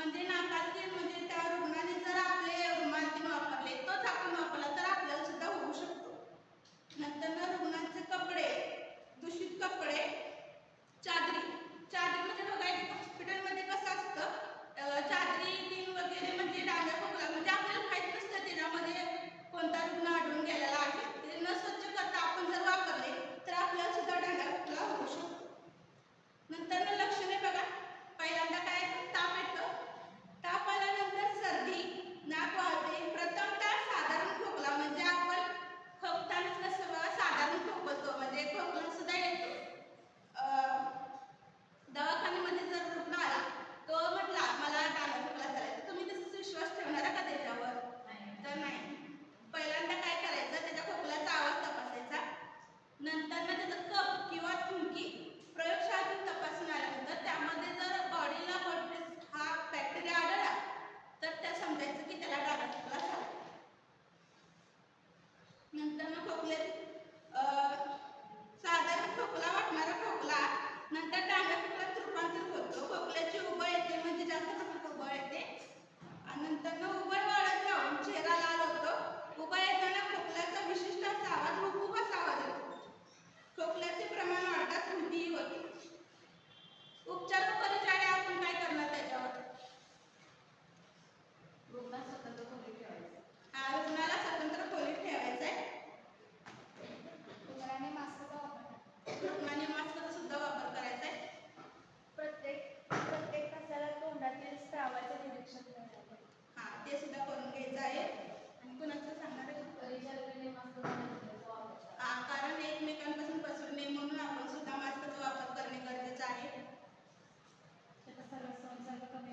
म्हणजे नाकात म्हणजे त्या रुग्णाने जर आपले रुमाल वापरले तोच आपण वापरला तर आपल्याला सुद्धा होऊ शकतो. नंतर रुग्णाचे कपडे, दूषित कपडे, चादरी म्हणजे बघा हॉस्पिटलमध्ये कसं असतं चादरी तीन वगैरे म्हणजे डांग्या खोकला म्हणजे आपल्याला माहीत नसतं त्याच्यामध्ये कोणता रुग्ण आढळून गेलेला आहे. ते न स्वच्छ करता आपण जर वापरले तर आपल्याला सुद्धा डांग्या खोकला होऊ शकतो. नंतर लक्षणे बघा, पहिल्यांदा काय ताप येतो, ताप आल्यानंतर सर्दी, नाक वाळते, प्रथमतः साधारण खोकला म्हणजे आपण खोकताना कसं साधारण खोकतो म्हणजे खोकला सुद्धा येतो. दवाखान्यामध्ये जर रुग्ण आला तो म्हटला मला डांगा खोकला झालाय तर तुम्ही तसंच विश्वास ठेवणार का त्याच्यावर? तर नाही. पहिल्यांदा काय करायचं, त्याच्या खोकल्याचा आवाज तपासायचा. नंतर ना त्याचा कफ किंवा थुंकी प्रयोगशाळेतून तपासून आल्यानंतर त्यामध्ये जर बॉडीला हा बॅक्टेरिया आढळला तर त्या समजायचं की त्याला डांगा खोकला झाला. नंतर ना खोकल्याची साधारण खोकला वाटणारा खोकला नंतर डांगा खोकल्यात रूपांतर होतो. खोकल्याची उबळ येते म्हणजे जास्त प्रमाणात उबळ येते आणि नंतर ना उबळ वाढत जाऊन चेहरा लाल होतो. उबळ येताना खोकल्याचा विशिष्ट असा आवाज हुबहुब असा आवाज येतो. खोकल्याचे प्रमाण वाढताच उलटीही होते. उपचारोपचार आपण काय करणार त्याच्यावर? रुग्णाला स्वतंत्र खोलीत ठेवायचं. रुग्णाला स्वतंत्र खोलीत ठेवायचं आहे. रुग्णाने मास्कचा सुद्धा वापर करायचा आहे. प्रत्येक तासाला तोंडातील स्रावाचे निरीक्षण करायचं. ते सुद्धा करून घ्यायचं आहे. आणि कुणाचं सांगणार आहे? परिचारकाने मास्क कारण एकमेकांपासून पसरू नये म्हणून आपण सुद्धा मास्कचा वापर करणे गरजेचं आहे. त्याचा सर्व संसर्ग कमी